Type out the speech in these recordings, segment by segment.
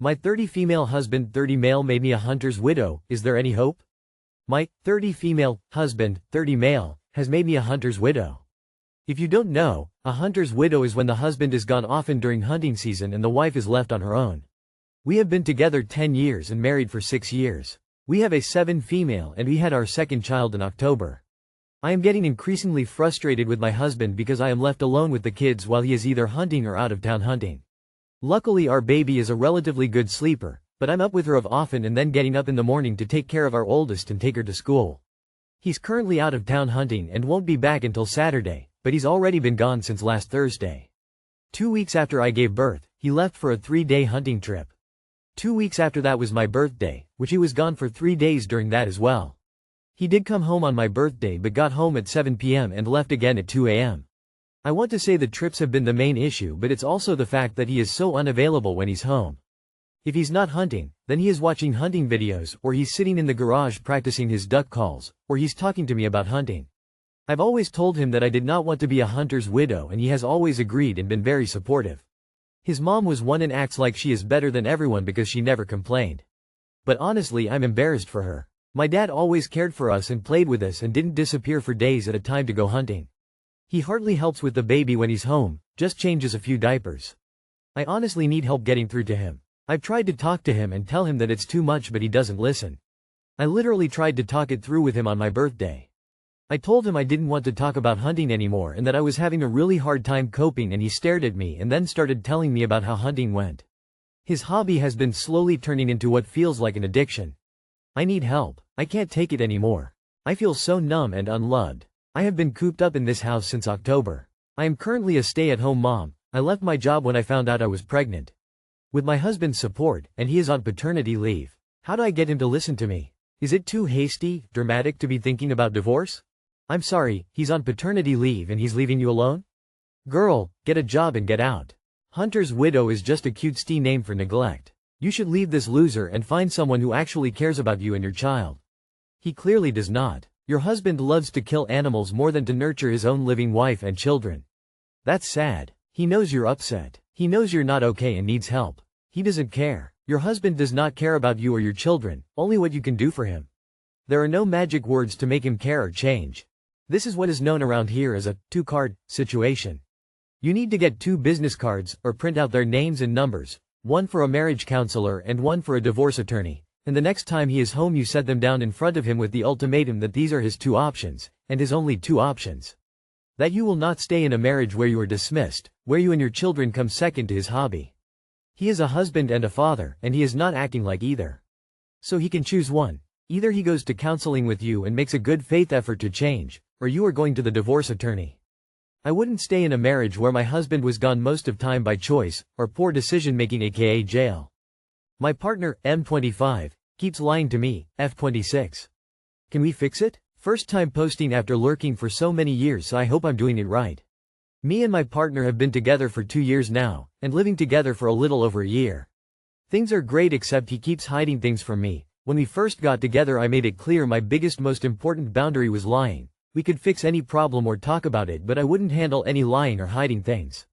My 30 female husband 30 male made me a hunter's widow, is there any hope? My 30 female husband 30 male has made me a hunter's widow. If you don't know, a hunter's widow is when the husband is gone often during hunting season and the wife is left on her own. We have been together 10 years and married for 6 years. We have a 7 female and we had our second child in October. I am getting increasingly frustrated with my husband because I am left alone with the kids while he is either hunting or out of town hunting. Luckily our baby is a relatively good sleeper, but I'm up with her often and then getting up in the morning to take care of our oldest and take her to school. He's currently out of town hunting and won't be back until Saturday, but he's already been gone since last Thursday. 2 weeks after I gave birth, he left for a 3-day hunting trip. 2 weeks after that was my birthday, which he was gone for 3 days during that as well. He did come home on my birthday but got home at 7 p.m. and left again at 2 a.m. I want to say the trips have been the main issue, but it's also the fact that he is so unavailable when he's home. If he's not hunting, then he is watching hunting videos, or he's sitting in the garage practicing his duck calls, or he's talking to me about hunting. I've always told him that I did not want to be a hunter's widow and he has always agreed and been very supportive. His mom was one and acts like she is better than everyone because she never complained. But honestly I'm embarrassed for her. My dad always cared for us and played with us and didn't disappear for days at a time to go hunting. He hardly helps with the baby when he's home, just changes a few diapers. I honestly need help getting through to him. I've tried to talk to him and tell him that it's too much but he doesn't listen. I literally tried to talk it through with him on my birthday. I told him I didn't want to talk about hunting anymore and that I was having a really hard time coping, and he stared at me and then started telling me about how hunting went. His hobby has been slowly turning into what feels like an addiction. I need help. I can't take it anymore. I feel so numb and unloved. I have been cooped up in this house since October. I am currently a stay-at-home mom. I left my job when I found out I was pregnant. With my husband's support, and he is on paternity leave. How do I get him to listen to me? Is it too hasty, dramatic to be thinking about divorce? I'm sorry, he's on paternity leave and he's leaving you alone? Girl, get a job and get out. Hunter's widow is just a cutesy name for neglect. You should leave this loser and find someone who actually cares about you and your child. He clearly does not. Your husband loves to kill animals more than to nurture his own living wife and children. That's sad. He knows you're upset. He knows you're not okay and needs help. He doesn't care. Your husband does not care about you or your children, only what you can do for him. There are no magic words to make him care or change. This is what is known around here as a two-card situation. You need to get 2 business cards, or print out their names and numbers, one for a marriage counselor and one for a divorce attorney, and the next time he is home you set them down in front of him with the ultimatum that these are his 2 options, and his only 2 options. That you will not stay in a marriage where you are dismissed, where you and your children come second to his hobby. He is a husband and a father, and he is not acting like either. So he can choose one. Either he goes to counseling with you and makes a good faith effort to change, or you are going to the divorce attorney. I wouldn't stay in a marriage where my husband was gone most of time by choice, or poor decision making, aka jail. My partner, M25, keeps lying to me, F26. Can we fix it? First time posting after lurking for so many years, so I hope I'm doing it right. Me and my partner have been together for 2 years now, and living together for a little over a year. Things are great except he keeps hiding things from me. When we first got together I made it clear my biggest most important boundary was lying. We could fix any problem or talk about it, but I wouldn't handle any lying or hiding things.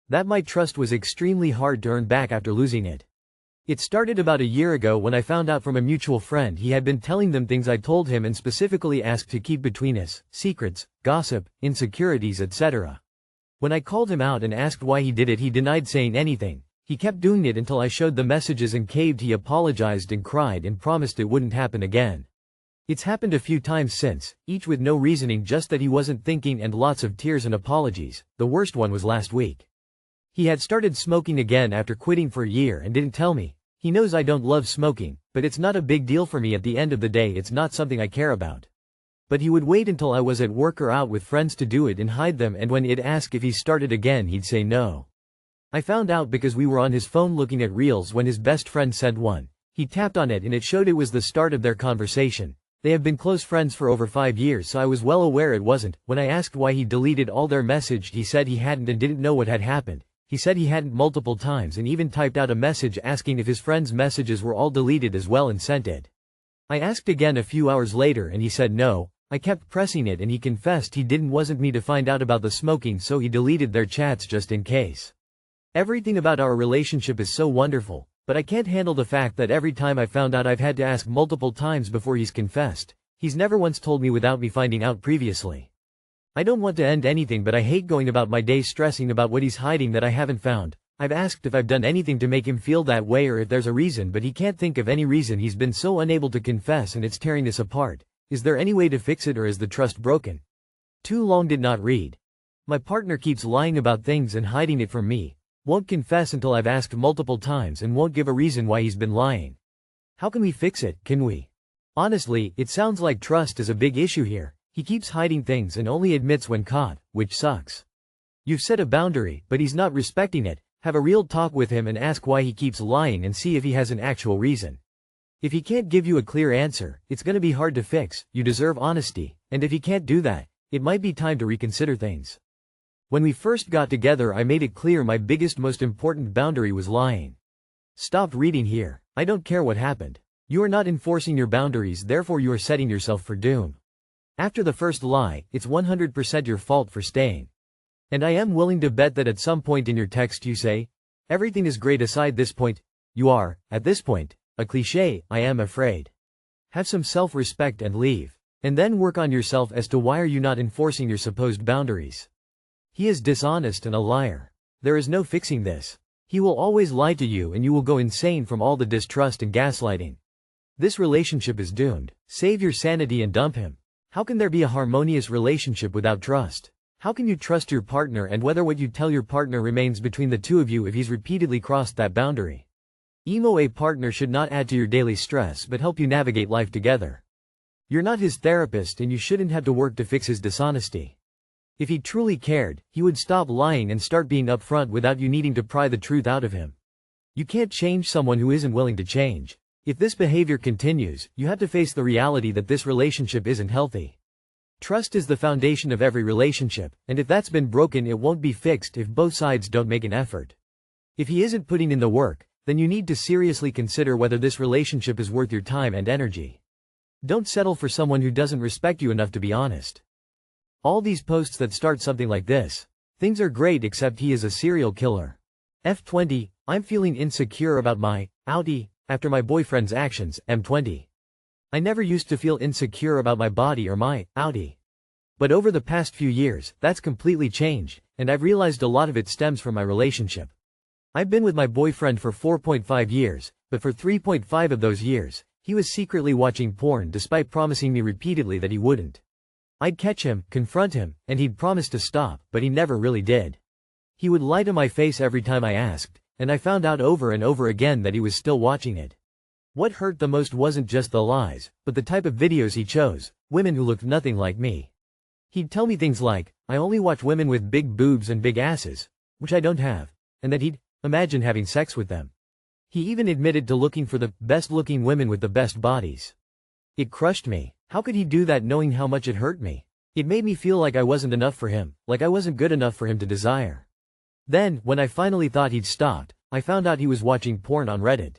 That my trust was extremely hard to earn back after losing it. It started about a year ago when I found out from a mutual friend he had been telling them things I told him and specifically asked to keep between us, secrets, gossip, insecurities, etc. When I called him out and asked why he did it, he denied saying anything. He kept doing it until I showed the messages and caved. He apologized and cried and promised it wouldn't happen again. It's happened a few times since, each with no reasoning, just that he wasn't thinking, and lots of tears and apologies. The worst one was last week. He had started smoking again after quitting for a year and didn't tell me. He knows I don't love smoking, but it's not a big deal for me. At the end of the day it's not something I care about. But he would wait until I was at work or out with friends to do it and hide them, and when it'd ask if he started again he'd say no. I found out because we were on his phone looking at reels when his best friend sent one. He tapped on it and it showed it was the start of their conversation. They have been close friends for over 5 years, so I was well aware it wasn't. When I asked why he deleted all their message, he said he hadn't and didn't know what had happened. He said he hadn't multiple times and even typed out a message asking if his friends' messages were all deleted as well and sent it. I asked again a few hours later and he said no. I kept pressing it and he confessed he didn't want me to find out about the smoking, so he deleted their chats just in case. Everything about our relationship is so wonderful, But I can't handle the fact that every time I found out I've had to ask multiple times before he's confessed. He's never once told me without me finding out previously. I don't want to end anything, but I hate going about my day stressing about what he's hiding that I haven't found. I've asked if I've done anything to make him feel that way or if there's a reason, but he can't think of any reason. He's been so unable to confess and it's tearing us apart. Is there any way to fix it, or is the trust broken? Too long did not read. My partner keeps lying about things and hiding it from me. Won't confess until I've asked multiple times and won't give a reason why he's been lying. How can we fix it, can we? Honestly, it sounds like trust is a big issue here. He keeps hiding things and only admits when caught, which sucks. You've set a boundary, but he's not respecting it. Have a real talk with him and ask why he keeps lying and see if he has an actual reason. If he can't give you a clear answer, it's gonna be hard to fix. You deserve honesty, and if he can't do that, it might be time to reconsider things. When we first got together, I made it clear my biggest, most important boundary was lying. Stop reading here. I don't care what happened. You are not enforcing your boundaries, therefore you are setting yourself for doom. After the first lie, it's 100% your fault for staying. And I am willing to bet that at some point in your text you say, everything is great aside this point. You are, at this point, a cliché. I am afraid. Have some self-respect and leave. And then work on yourself as to why are you not enforcing your supposed boundaries. He is dishonest and a liar. There is no fixing this. He will always lie to you and you will go insane from all the distrust and gaslighting. This relationship is doomed. Save your sanity and dump him. How can there be a harmonious relationship without trust? How can you trust your partner and whether what you tell your partner remains between the two of you if he's repeatedly crossed that boundary? A partner should not add to your daily stress but help you navigate life together. You're not his therapist and you shouldn't have to work to fix his dishonesty. If he truly cared, he would stop lying and start being upfront without you needing to pry the truth out of him. You can't change someone who isn't willing to change. If this behavior continues, you have to face the reality that this relationship isn't healthy. Trust is the foundation of every relationship, and if that's been broken, it won't be fixed if both sides don't make an effort. If he isn't putting in the work, then you need to seriously consider whether this relationship is worth your time and energy. Don't settle for someone who doesn't respect you enough to be honest. All these posts that start something like this. Things are great except he is a serial killer. F20, I'm feeling insecure about my outie after my boyfriend's actions. M20. I never used to feel insecure about my body or my outie. But over the past few years, that's completely changed, and I've realized a lot of it stems from my relationship. I've been with my boyfriend for 4.5 years, but for 3.5 of those years, he was secretly watching porn despite promising me repeatedly that he wouldn't. I'd catch him, confront him, and he'd promise to stop, but he never really did. He would lie to my face every time I asked, and I found out over and over again that he was still watching it. What hurt the most wasn't just the lies, but the type of videos he chose, women who looked nothing like me. He'd tell me things like, I only watch women with big boobs and big asses, which I don't have, and that he'd imagine having sex with them. He even admitted to looking for the best-looking women with the best bodies. It crushed me. How could he do that knowing how much it hurt me? It made me feel like I wasn't enough for him, like I wasn't good enough for him to desire. Then, when I finally thought he'd stopped, I found out he was watching porn on Reddit.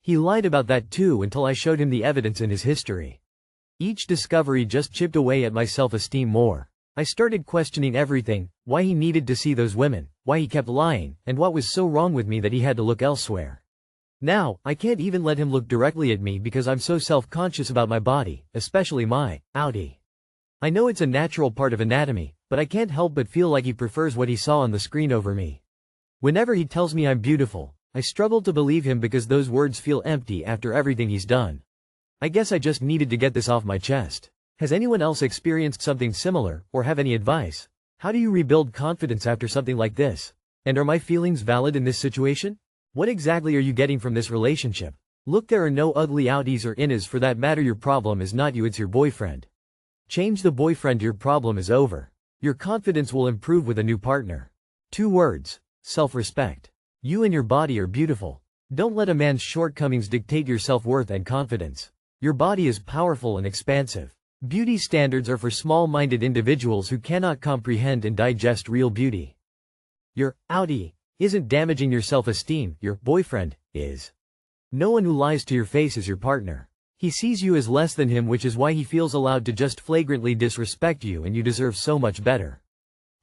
He lied about that too until I showed him the evidence in his history. Each discovery just chipped away at my self-esteem more. I started questioning everything, why he needed to see those women, why he kept lying, and what was so wrong with me that he had to look elsewhere. Now, I can't even let him look directly at me because I'm so self-conscious about my body, especially my outie. I know it's a natural part of anatomy, but I can't help but feel like he prefers what he saw on the screen over me. Whenever he tells me I'm beautiful, I struggle to believe him because those words feel empty after everything he's done. I guess I just needed to get this off my chest. Has anyone else experienced something similar, or have any advice? How do you rebuild confidence after something like this? And are my feelings valid in this situation? What exactly are you getting from this relationship? Look, there are no ugly outies or innas for that matter. Your problem is not you, it's your boyfriend. Change the boyfriend, your problem is over. Your confidence will improve with a new partner. 2 words. Self-respect. You and your body are beautiful. Don't let a man's shortcomings dictate your self-worth and confidence. Your body is powerful and expansive. Beauty standards are for small-minded individuals who cannot comprehend and digest real beauty. Your outie isn't damaging your self-esteem, your boyfriend is. No one who lies to your face is your partner. He sees you as less than him, which is why he feels allowed to just flagrantly disrespect you, and you deserve so much better.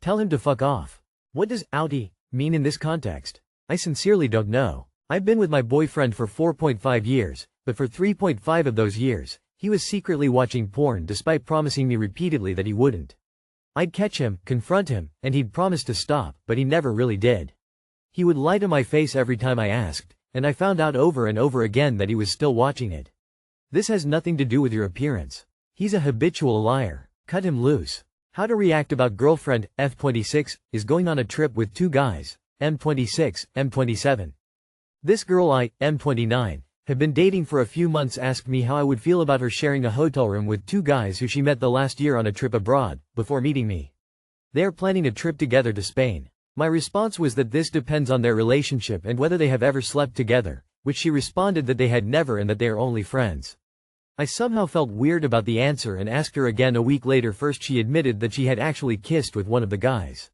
Tell him to fuck off. What does outie mean in this context? I sincerely don't know. I've been with my boyfriend for 4.5 years, but for 3.5 of those years, he was secretly watching porn despite promising me repeatedly that he wouldn't. I'd catch him, confront him, and he'd promise to stop, but he never really did. He would lie to my face every time I asked, and I found out over and over again that he was still watching it. This has nothing to do with your appearance. He's a habitual liar. Cut him loose. How to react about girlfriend, F26, is going on a trip with two guys, M26, M27. This girl I, M29, have been dating for a few months asked me how I would feel about her sharing a hotel room with two guys who she met the last year on a trip abroad, before meeting me. They are planning a trip together to Spain. My response was that this depends on their relationship and whether they have ever slept together, which she responded that they had never and that they are only friends. I somehow felt weird about the answer and asked her again a week later. First she admitted that she had actually kissed with one of the guys.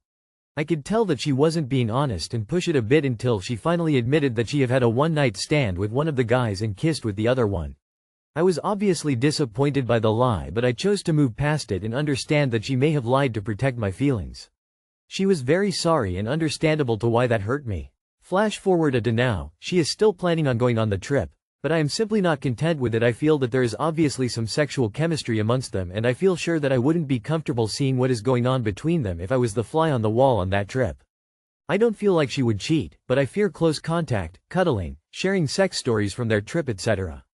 I could tell that she wasn't being honest and push it a bit until she finally admitted that she had had a one-night stand with one of the guys and kissed with the other one. I was obviously disappointed by the lie, but I chose to move past it and understand that she may have lied to protect my feelings. She was very sorry and understandable to why that hurt me. Flash forward to now, she is still planning on going on the trip, but I am simply not content with it. I feel that there is obviously some sexual chemistry amongst them, and I feel sure that I wouldn't be comfortable seeing what is going on between them if I was the fly on the wall on that trip. I don't feel like she would cheat, but I fear close contact, cuddling, sharing sex stories from their trip, etc.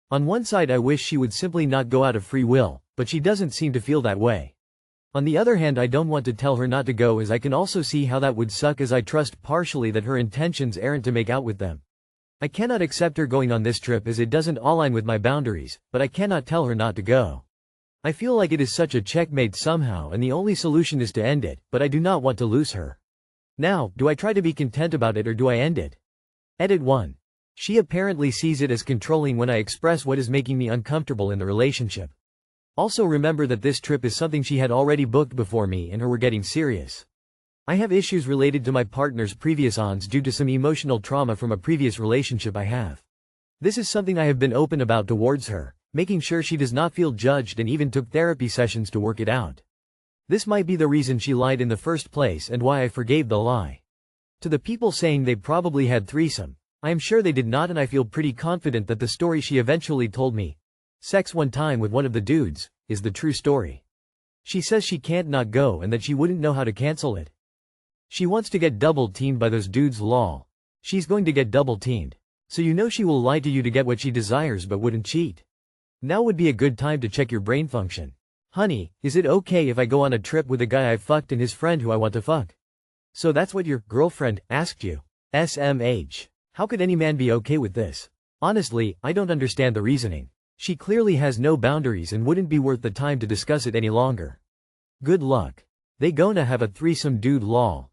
On one side I wish she would simply not go out of free will, but she doesn't seem to feel that way. On the other hand, I don't want to tell her not to go, as I can also see how that would suck, as I trust partially that her intentions aren't to make out with them. I cannot accept her going on this trip as it doesn't align with my boundaries, but I cannot tell her not to go. I feel like it is such a checkmate somehow, and the only solution is to end it, but I do not want to lose her. Now, do I try to be content about it or do I end it? Edit 1. She apparently sees it as controlling when I express what is making me uncomfortable in the relationship. Also remember that this trip is something she had already booked before me and her were getting serious. I have issues related to my partner's previous ons due to some emotional trauma from a previous relationship I have. This is something I have been open about towards her, making sure she does not feel judged, and even took therapy sessions to work it out. This might be the reason she lied in the first place and why I forgave the lie. To the people saying they probably had threesome, I am sure they did not, and I feel pretty confident that the story she eventually told me, sex one time with one of the dudes, is the true story. She says she can't not go and that she wouldn't know how to cancel it. She wants to get double-teamed by those dudes, lol. She's going to get double-teamed. So you know she will lie to you to get what she desires but wouldn't cheat. Now would be a good time to check your brain function. Honey, is it okay if I go on a trip with a guy I fucked and his friend who I want to fuck? So that's what your girlfriend asked you. SMH. How could any man be okay with this? Honestly, I don't understand the reasoning. She clearly has no boundaries and wouldn't be worth the time to discuss it any longer. Good luck. They gonna have a threesome, dude, lol.